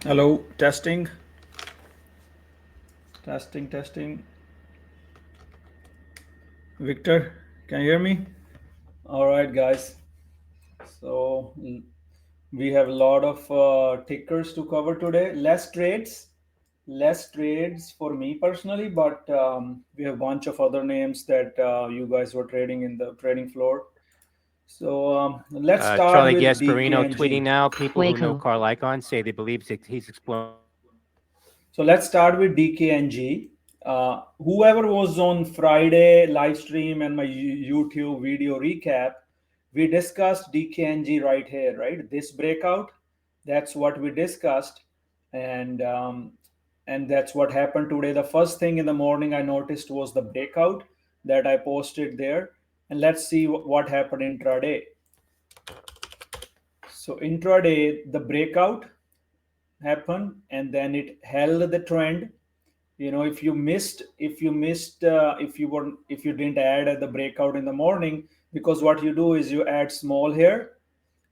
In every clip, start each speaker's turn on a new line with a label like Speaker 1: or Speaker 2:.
Speaker 1: Hello, testing. Victor, can you hear me? All right, guys. So we have a lot of tickers to cover today. Less trades for me personally, but we have a bunch of other names that you guys were trading in the trading floor. So let's start
Speaker 2: Charlie
Speaker 1: with
Speaker 2: Gasparino tweeting
Speaker 1: DKNG.
Speaker 2: now. People who know
Speaker 3: Waco.
Speaker 2: Carl Icahn say they believe he's exploring.
Speaker 1: So let's start with DKNG. Whoever was on Friday live stream and my YouTube video recap, we discussed DKNG right here, right? This breakout, that's what we discussed, and and that's what happened today. The first thing in the morning I noticed was the breakout that I posted there, and let's see what happened intraday. So intraday, the breakout happened, and then it held the trend. If you didn't add the breakout in the morning, because what you do is you add small here,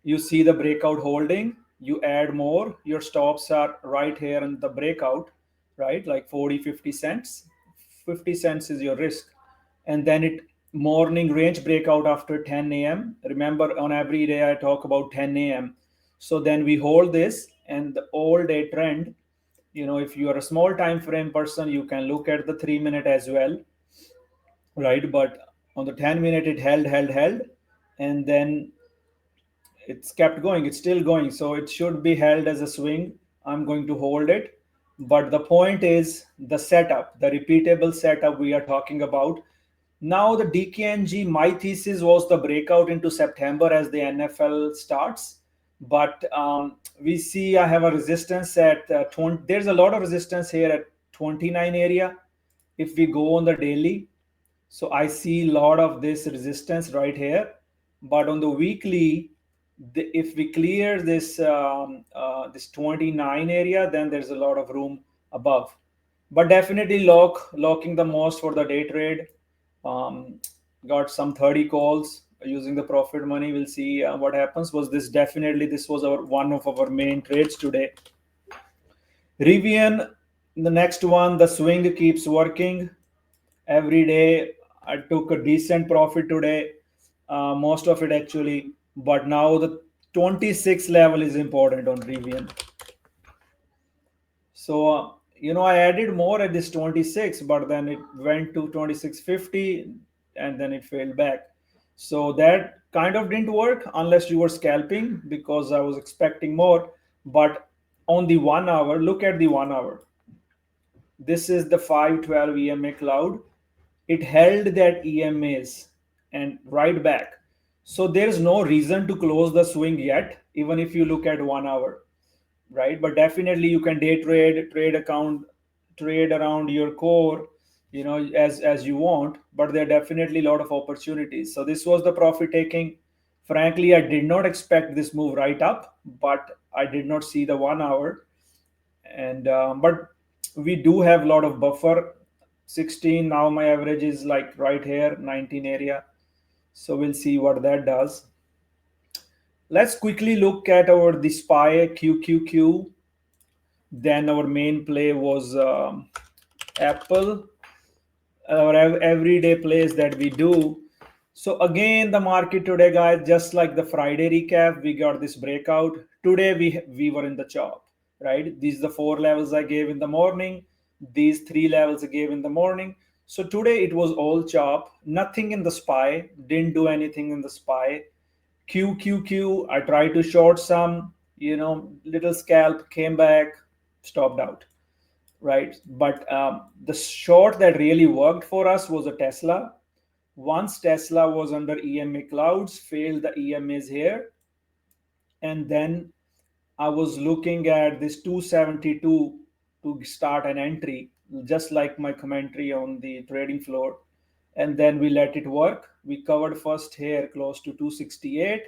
Speaker 1: you see the breakout holding, you add more, your stops are right here in the breakout, right? Like 40, 50 cents. 50 cents is your risk. And then it morning range breakout after 10 a.m. Remember, on every day I talk about 10 a.m. So then we hold this, and the all day trend, if you are a small time frame person, you can look at the 3 minute as well, right? But on the 10 minute, it held, and then it's kept going, it's still going, so it should be held as a swing. I'm going to hold it. But the point is the setup, the repeatable setup we are talking about. Now the DKNG, my thesis was the breakout into September as the NFL starts. But we see I have a resistance at 20. There's a lot of resistance here at 29 area. If we go on the daily, so I see a lot of this resistance right here. But on the weekly, if we clear this 29 area, then there's a lot of room above. But definitely locking the most for the day trade. Um, got some 30 calls using the profit money. We'll see what happens. This was our one of our main trades today. Rivian, the next one, the swing keeps working every day. I took a decent profit today, most of it actually. But now the 26 level is important on Rivian. So I added more at this 26, but then it went to 26.50, and then it failed back. So that kind of didn't work unless you were scalping, because I was expecting more. But on the 1 hour, look at the 1 hour. This is the 512 EMA Cloud. It held that EMAs and right back. So there's no reason to close the swing yet, even if you look at 1 hour, right? But definitely you can day trade around your core, as you want. But there are definitely a lot of opportunities. So this was the profit taking. Frankly, I did not expect this move right up, but I did not see the 1 hour. And but we do have a lot of buffer. 16 now, my average is like right here, 19 area. So we'll see what that does. Let's quickly look at our the SPY QQQ. Then our main play was Apple, our everyday plays that we do. So again, the market today, guys, just like the Friday recap, we got this breakout. Today we were in the chop, right? These are the 4 levels I gave in the morning. These 3 levels I gave in the morning. So today it was all chop. Nothing in the SPY. Didn't do anything in the SPY. QQQ, I tried to short some. Little scalp, came back, stopped out, right? But the short that really worked for us was a Tesla. Once Tesla was under EMA clouds, failed the EMAs here, and then I was looking at this 272 to start an entry, just like my commentary on the trading floor. And then we let it work. We covered first here close to 268,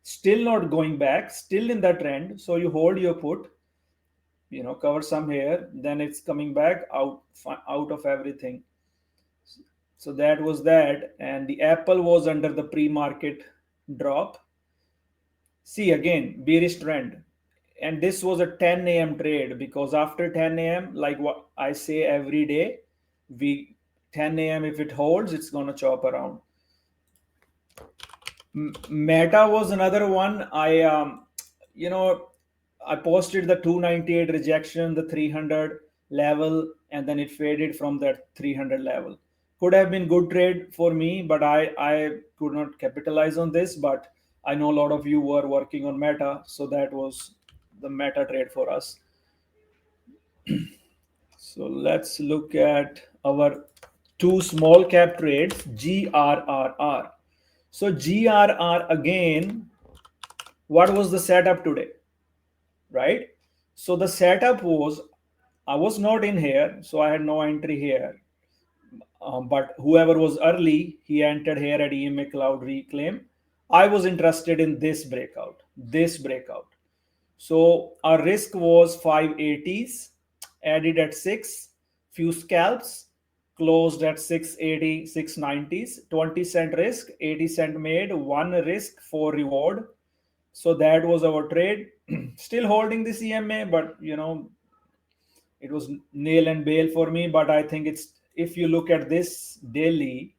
Speaker 1: still not going back, still in the trend. So you hold your put, cover some here, then it's coming back out of everything. So that was that. And the Apple was under the pre-market drop. See, again, bearish trend. and this was a 10 a.m. trade, because after 10 a.m., like what I say every day, we 10 a.m. if it holds, it's gonna chop around. Meta was another one. You know, I posted the 298 rejection, the 300 level, and then it faded from that 300 level. Could have been good trade for me, but I could not capitalize on this. But I know a lot of you were working on Meta, so that was the Meta trade for us. So let's look at our two small cap trades, GRRR. So GRR again, what was the setup today, right? So the setup was, I was not in here, so I had no entry here. But whoever was early, he entered here at EMA Cloud Reclaim. I was interested in this breakout, this breakout. So our risk was 580s, added at 6, few scalps, closed at 680, 690s, 20 cent risk, 80 cent made, one risk, four reward. So that was our trade. Still holding this EMA, but it was nail and bail for me. But I think it's, if you look at this daily,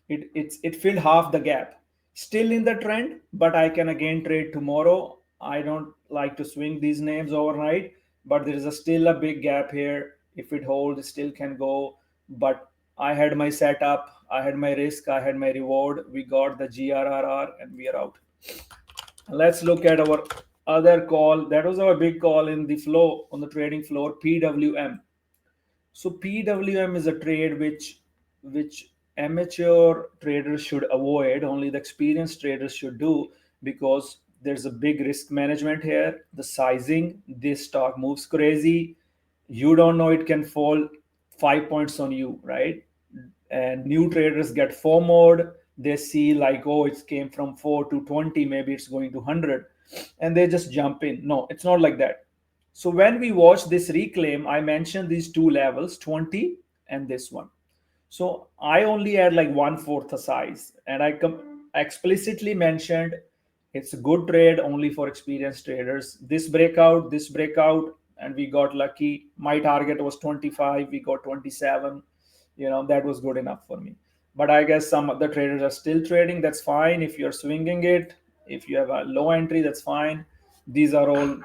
Speaker 1: it filled half the gap. Still in the trend, but I can again trade tomorrow. I don't like to swing these names overnight, but there is still a big gap here. If it holds, it still can go. But I had my setup, I had my risk, I had my reward. We got the GRRR and we are out. Let's look at our other call. That was our big call in the flow, on the trading floor, PWM. So PWM is a trade which amateur traders should avoid. Only the experienced traders should do, because there's a big risk management here. The sizing, this stock moves crazy. You don't know, it can fall 5 points on you, right? And new traders get FOMO'd. They see like, oh, it came from 4 to 20, maybe it's going to 100, and they just jump in. No, it's not like that. So when we watch this reclaim, I mentioned these two levels, 20 and this one. So I only had like 1/4 the size, and I explicitly mentioned it's a good trade only for experienced traders. This breakout, and we got lucky. My target was 25, we got 27. That was good enough for me. But I guess some other traders are still trading. That's fine. If you're swinging it, if you have a low entry, that's fine. These are all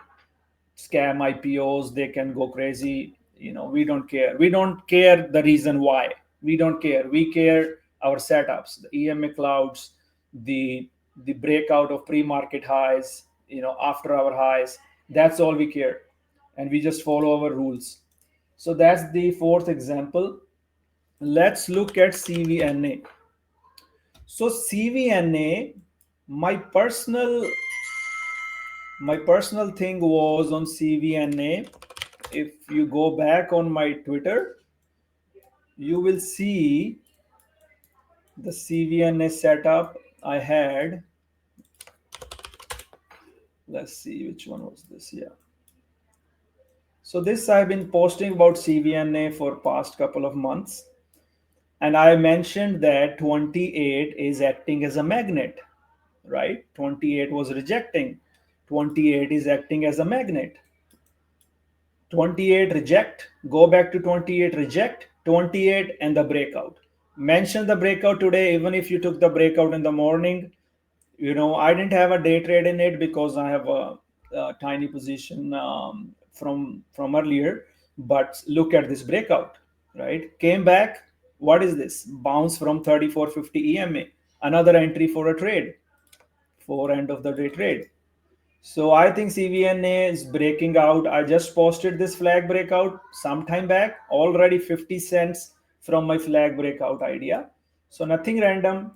Speaker 1: scam IPOs. They can go crazy. We don't care. We don't care the reason why. We don't care. We care our setups, the EMA clouds, the breakout of pre-market highs, after our highs. That's all we care, and we just follow our rules. So that's the fourth example. Let's look at CVNA. So CVNA, my personal my personal thing was on CVNA. If you go back on my Twitter, you will see the CVNA setup I had. Let's see which one was this. Yeah. So this I've been posting about CVNA for past couple of months. And I mentioned that 28 is acting as a magnet, right? 28 was rejecting. 28 is acting as a magnet. 28 reject, go back to 28 reject, 28 and the breakout. Mention the breakout today, even if you took the breakout in the morning. I didn't have a day trade in it because I have a tiny position from earlier. But look at this breakout, right? Came back. What is this? Bounce from 3450 EMA. Another entry for a trade, for end of the day trade. So I think CVNA is breaking out. I just posted this flag breakout some time back, already 50 cents from my flag breakout idea. So nothing random,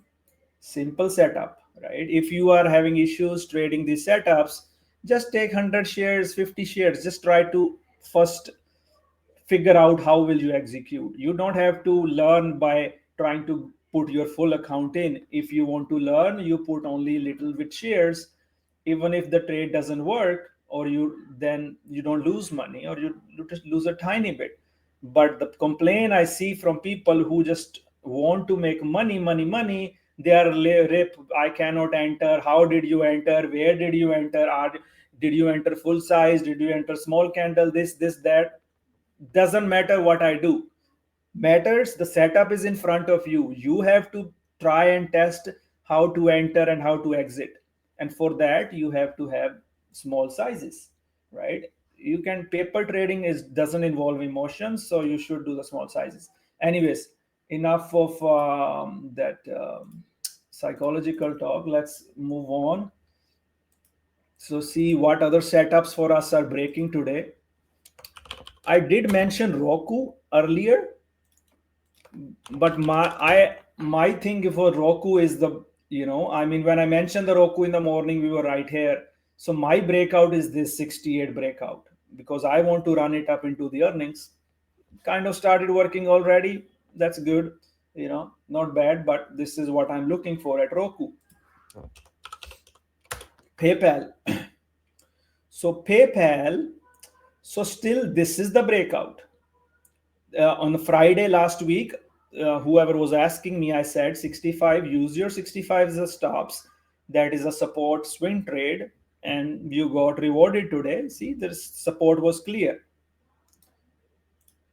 Speaker 1: simple setup, right? If you are having issues trading these setups, just take 100 shares, 50 shares. Just try to first figure out how will you execute. You don't have to learn by trying to put your full account in. If you want to learn, you put only little bit shares. Even if the trade doesn't work, or you don't lose money, or you just lose a tiny bit. But the complaint I see from people who just want to make money, they are rip, I cannot enter, how did you enter, where did you enter, Did you enter full size? Did you enter small candle? This, that. Doesn't matter what I do. Matters the setup is in front of you. You have to try and test how to enter and how to exit. And for that, you have to have small sizes, right? You can paper trading is doesn't involve emotions, so you should do the small sizes. Anyways, enough of that psychological talk. Let's move on. So see what other setups for us are breaking today. I did mention Roku earlier, but my thing for Roku is the, I mean, when I mentioned the Roku in the morning, we were right here. So my breakout is this 68 breakout because I want to run it up into the earnings. Kind of started working already. That's good, not bad. But this is what I'm looking for at Roku. PayPal. So PayPal. So still this is the breakout. On the Friday last week, whoever was asking me, I said 65, use your 65 as a stops. That is a support swing trade, and you got rewarded today. See, the support was clear.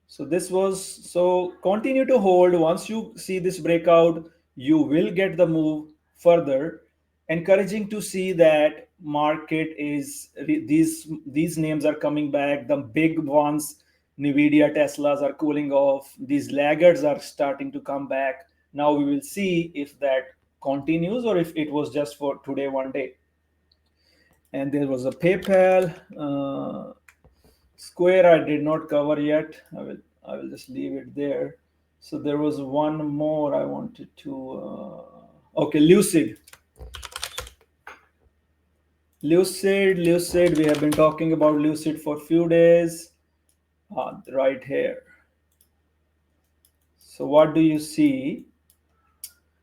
Speaker 1: So this was, so continue to hold. Once you see this breakout, you will get the move further. Encouraging to see that market is these names are coming back. The big ones, Nvidia, Teslas are cooling off. These laggards are starting to come back. Now we will see if that continues or if it was just for today one day. And there was a PayPal. Square I did not cover yet. I will just leave it there. So there was one more I wanted to. Okay, Lucid. Lucid. We have been talking about Lucid for a few days. Right here. So what do you see?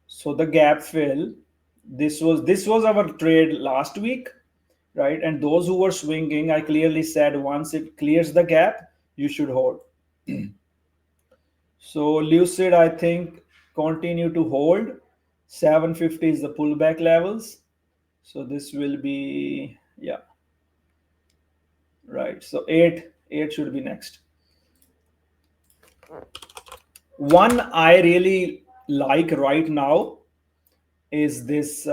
Speaker 1: So the gap fill. This was our trade last week, right? And those who were swinging, I clearly said once it clears the gap, you should hold. So Lucid, I think, continue to hold. 750 is the pullback levels. So this will be, yeah, right. So eight should be next. One I really like right now is this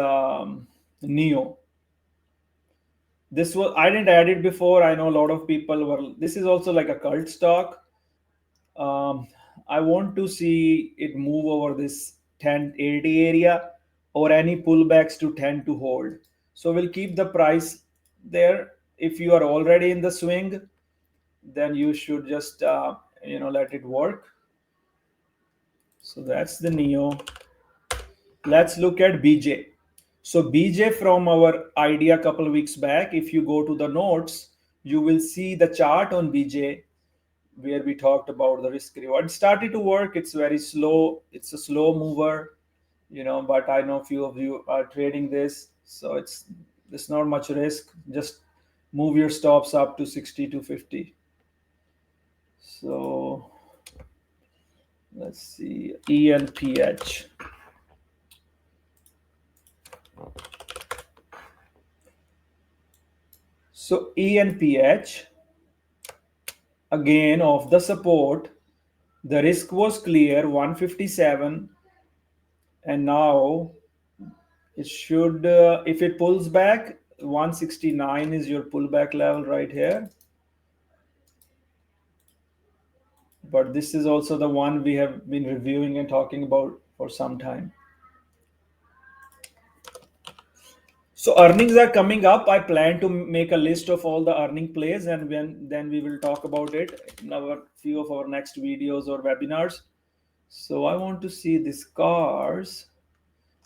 Speaker 1: Neo. This was, I didn't add it before. I know a lot of people were. This is also like a cult stock. Um, I want to see it move over this 1080 area or any pullbacks to 10 to hold. So we'll keep the price there. If you are already in the swing, then you should just let it work. So that's the Neo. Let's look at BJ. So BJ from our idea a couple of weeks back, if you go to the notes, you will see the chart on BJ where we talked about the risk reward. It started to work. It's very slow. It's a slow mover, but I know a few of you are trading this. So it's not much risk. Just move your stops up to 60 to 50. So let's see, ENPH. So ENPH, again of the support, the risk was clear 157, and now it should, if it pulls back, 169 is your pullback level right here. But this is also the one we have been reviewing and talking about for some time. So earnings are coming up. I plan to make a list of all the earning plays, and then we will talk about it in our few of our next videos or webinars. So I want to see these cars.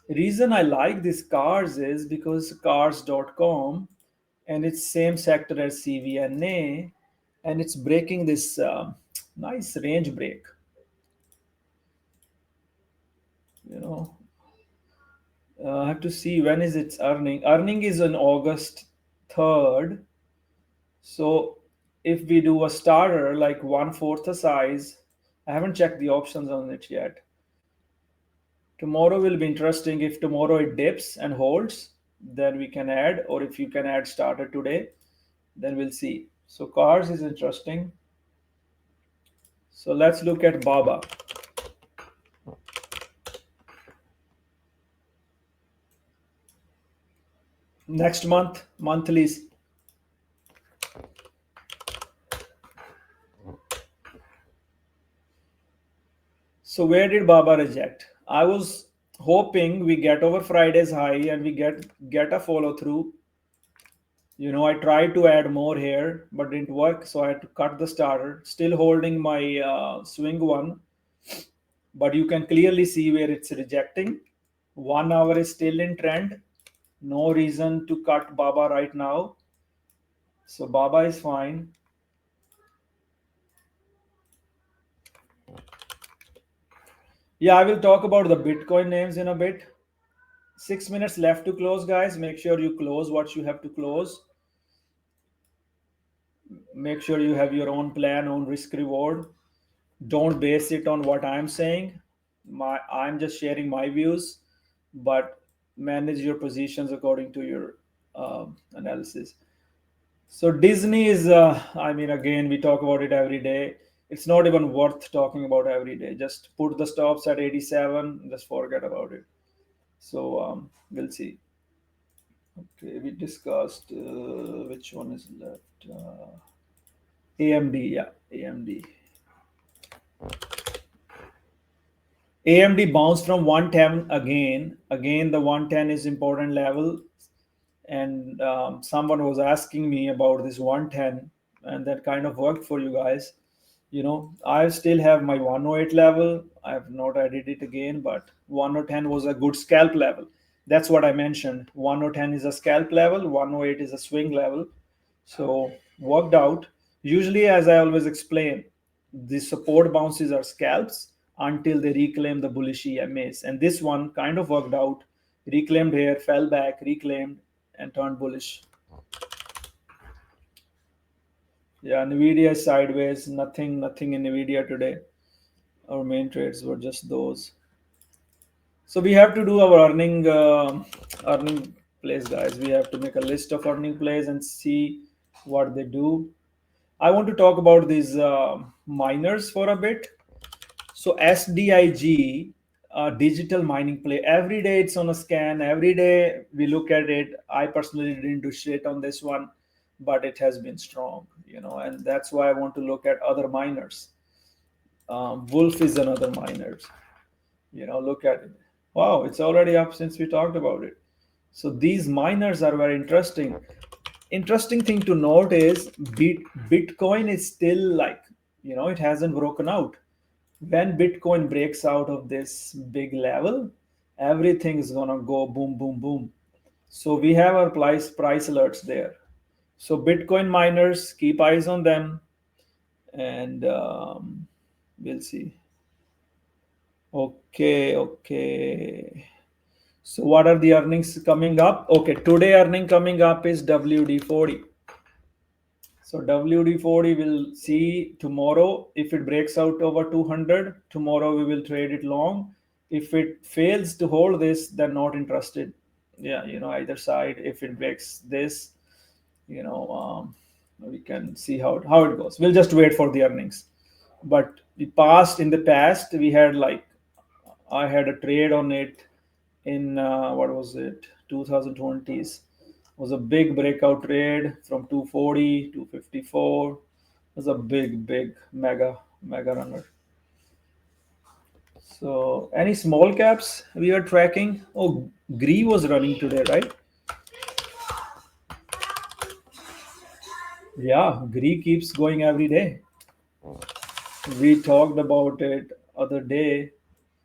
Speaker 1: Reason I like these cars is because cars.com, and it's same sector as CVNA, and it's breaking this nice range break. I have to see when is its earning. Earning is on August 3rd. So if we do a starter like 1/4 the size, I haven't checked the options on it yet. Tomorrow will be interesting. If tomorrow it dips and holds, then we can add, or if you can add starter today. then we'll see. So cars is interesting. So let's look at Baba. Next month, monthlies. So where did Baba reject? I was hoping we get over Friday's high and we get a follow through. I tried to add more here, but didn't work, so I had to cut the starter. Still holding my swing one, but you can clearly see where it's rejecting. 1 hour is still in trend. No reason to cut Baba right now. So Baba is fine. Yeah, I will talk about the Bitcoin names in a bit. 6 minutes left to close, guys. Make sure you close what you have to close. Make sure you have your own plan, own risk reward. Don't base it on what I'm saying. I'm just sharing my views, but manage your positions according to your analysis. So Disney is, I mean, again, we talk about it every day. It's not even worth talking about every day. Just put the stops at 87. Just forget about it. So we'll see. Okay, we discussed which one is left. AMD, yeah, AMD. AMD bounced from 110 again. Again, the 110 is important level. And someone was asking me about this 110, and that kind of worked for you guys. I still have my 108 level. I have not added it again, but 110 was a good scalp level. That's what I mentioned. 110 is a scalp level, 108 is a swing level. So worked out. Usually, as I always explain, the support bounces are scalps until they reclaim the bullish EMAs. And this one kind of worked out. Reclaimed here, fell back, reclaimed, and turned bullish. Yeah, Nvidia is sideways. Nothing in Nvidia today. Our main trades were just those. So we have to do our earning plays, guys. We have to make a list of earning plays and see what they do. I want to talk about these miners for a bit. So SDIG, digital mining play. Every day it's on a scan. Every day we look at it. I personally didn't do shit on this one, but it has been strong, and that's why I want to look at other miners. WULF is another miner. Look at it. Wow, it's already up since we talked about it. So these miners are very interesting. Interesting thing to note is Bitcoin is still like, it hasn't broken out. When Bitcoin breaks out of this big level, everything is gonna go boom, boom, boom. So we have our price alerts there. So Bitcoin miners, keep eyes on them, and we'll see. Okay, okay. So what are the earnings coming up? Okay, today earning coming up is WD40. So WD40 will see tomorrow. If it breaks out over 200, tomorrow we will trade it long. If it fails to hold this, then not interested. Yeah, either side. If it breaks this, we can see how it goes. We'll just wait for the earnings. But in the past, we had like, I had a trade on it in what was it, 2020s. Was a big breakout trade from 240 to 54. It was a big mega runner. So any small caps we are tracking? Oh, GREE was running today, right? Yeah, GREE keeps going every day. We talked about it other day.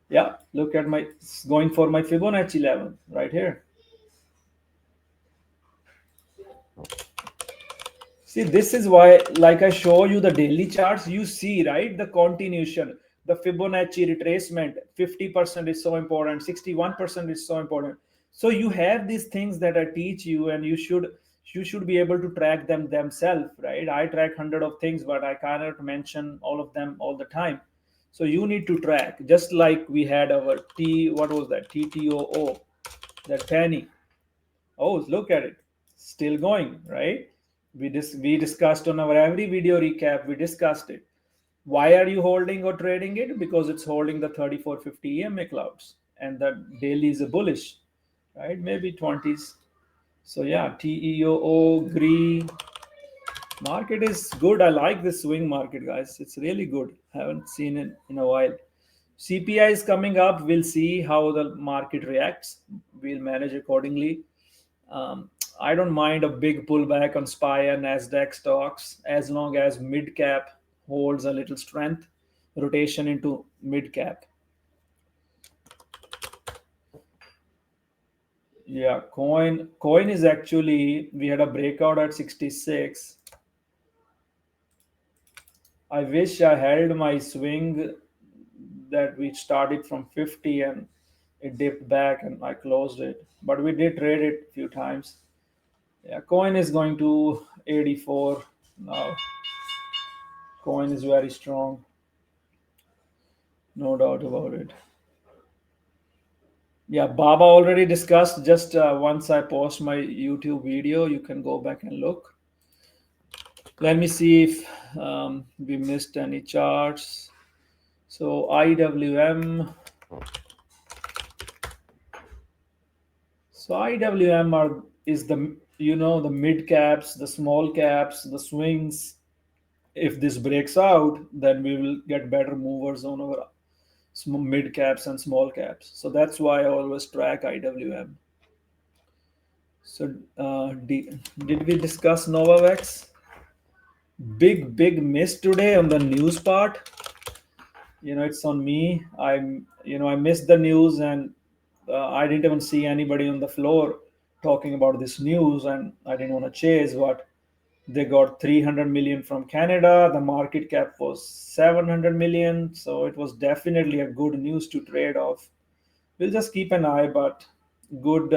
Speaker 1: Yeah, look at my, it's going for my Fibonacci level right here. See, this is why, like I show you the daily charts, you see, right? The continuation, the Fibonacci retracement, 50% is so important, 61% is so important. So you have these things that I teach you, and you should be able to track them themselves, right? I track hundred of things, but I cannot mention all of them all the time. So you need to track, just like we had our what was that? TTOO, that penny. Oh, look at it, still going, right? We discussed on our every video recap. We discussed it. Why are you holding or trading it? Because it's holding the 3450 EMA clouds, and the daily is a bullish, right? Maybe 20s. So yeah, TEOO, GREE, market is good. I like this swing market, guys. It's really good. Haven't seen it in a while. CPI is coming up. We'll see how the market reacts. We'll manage accordingly. Um, I don't mind a big pullback on SPY and NASDAQ stocks as long as mid cap holds a little strength, rotation into mid cap. Yeah, coin is actually, we had a breakout at 66. I wish I held my swing that we started from 50 and it dipped back and I closed it. But we did trade it a few times. Yeah, coin is going to 84 now. Coin is very strong, no doubt about it. Yeah, Baba already discussed. Just once I post my YouTube video, you can go back and look. Let me see if we missed any charts. So IWM. So IWM is the, the mid caps, the small caps, the swings. If this breaks out, then we will get better movers on our mid caps and small caps. So that's why I always track IWM. So did we discuss Novavax? Big miss today on the news part. It's on me. I missed the news, and I didn't even see anybody on the floor talking about this news, and I didn't want to chase. But they got 300 million from Canada. The market cap was 700 million, so it was definitely a good news to trade off. We'll just keep an eye, but good,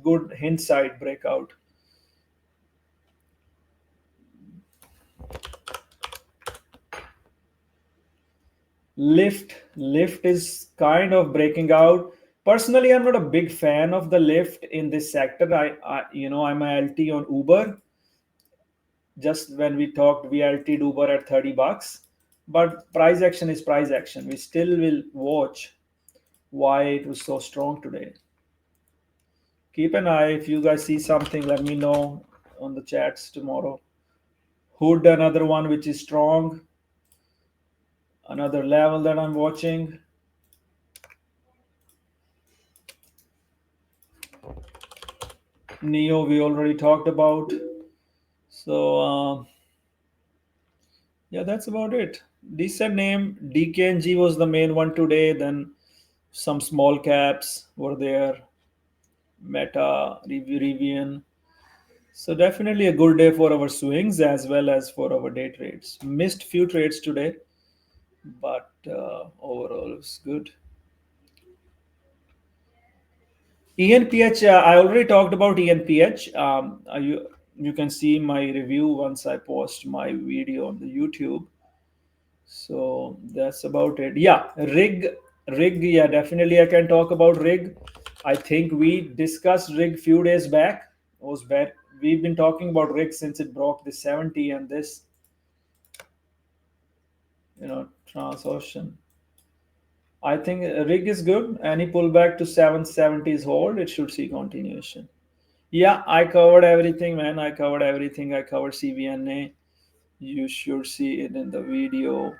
Speaker 1: good hindsight breakout. Lift is kind of breaking out. Personally, I'm not a big fan of the lift in this sector. I'm a LT on Uber. Just when we talked, we LT'd Uber at $30, but price action is price action. We still will watch why it was so strong today. Keep an eye. If you guys see something, let me know on the chats tomorrow. Hood, another one which is strong. Another level that I'm watching. Neo, we already talked about. So, yeah, that's about it. Decent name. DKNG was the main one today. Then some small caps were there. Meta, Rivian. So definitely a good day for our swings as well as for our day trades. Missed few trades today, but overall it's good. ENPH, I already talked about ENPH. You can see my review once I post my video on the YouTube. So that's about it. Yeah, rig. Yeah, definitely I can talk about rig. I think we discussed rig few days back. It was bad. We've been talking about rig since it broke the 70 and this, transocean. I think rig is good. Any pullback to 770s hold, it should see continuation. Yeah, I covered everything, man. I covered everything. I covered CVNA. You should see it in the video.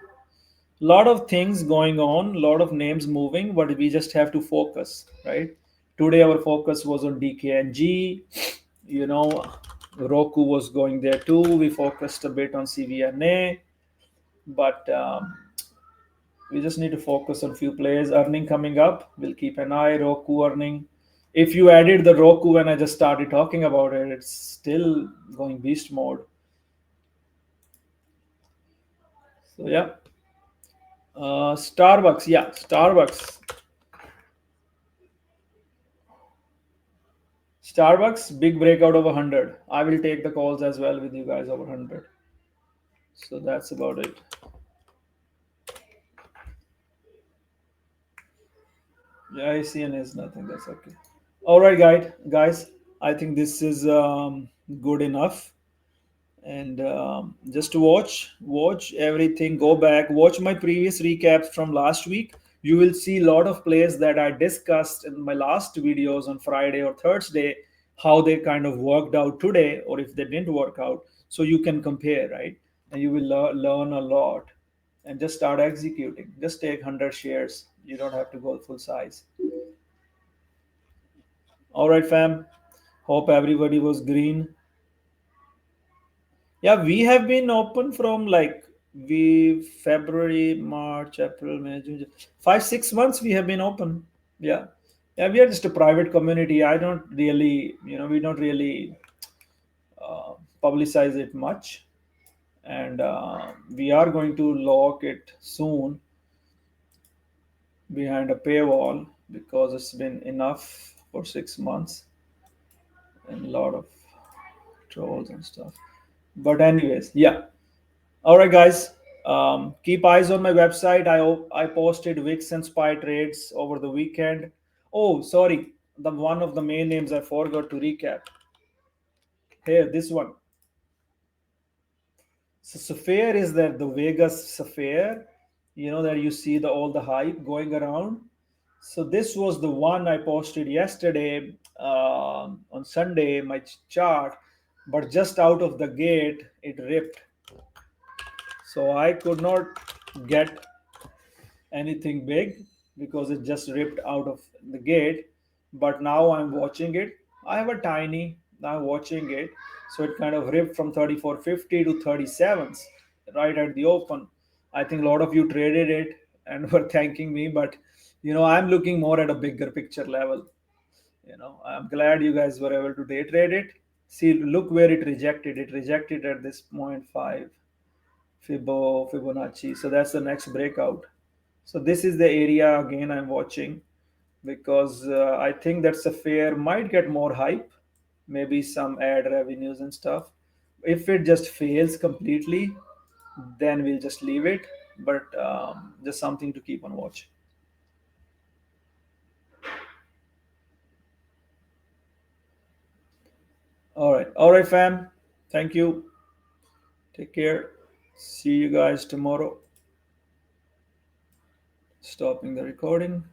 Speaker 1: Lot of things going on, lot of names moving, but we just have to focus, right? Today our focus was on DKNG. You know, Roku was going there too. We focused a bit on CVNA, but we just need to focus on few players. Earning coming up, we'll keep an eye. Roku earning. If you added the Roku when I just started talking about it, it's still going beast mode. So yeah, Starbucks. Yeah, Starbucks. Starbucks, big breakout over 100. I will take the calls as well with you guys over 100. So that's about it. Yeah, ICN is nothing. That's okay. All right, guys. I think this is good enough. And just watch everything, go back, watch my previous recaps from last week. You will see a lot of plays that I discussed in my last videos on Friday or Thursday, how they kind of worked out today, or if they didn't work out, so you can compare, right? And you will learn a lot. And just start executing, just take 100 shares, you don't have to go full size. All right, fam, hope everybody was green. Yeah, we have been open from like we February, March, April, May, June, 5, 6 months we have been open. Yeah. Yeah, we are just a private community. I don't really, we don't really publicize it much. And we are going to lock it soon behind a paywall because it's been enough for 6 months and a lot of trolls and stuff. But, anyways, yeah. All right, guys. Keep eyes on my website. I posted Wix and Spy trades over the weekend. Oh, sorry, the one of the main names I forgot to recap. Here, this one. So Sapphire is that the Vegas Sapphire. You know that you see the all the hype going around. So this was the one I posted yesterday on Sunday, my chart, but just out of the gate it ripped. So I could not get anything big because it just ripped out of the gate. But now I'm watching it. I have a tiny, now watching it. So it kind of ripped from 34.50 to 37s right at the open. I think a lot of you traded it and were thanking me, but I'm looking more at a bigger picture level. I'm glad you guys were able to day trade it. See, look where it rejected. It rejected at this point 5 Fibonacci. So that's the next breakout. So this is the area again I'm watching because I think that Sapphire might get more hype, maybe some ad revenues and stuff. If it just fails completely, then we'll just leave it. But just something to keep on watch. All right, fam. Thank you. Take care. See you guys tomorrow. Stopping the recording.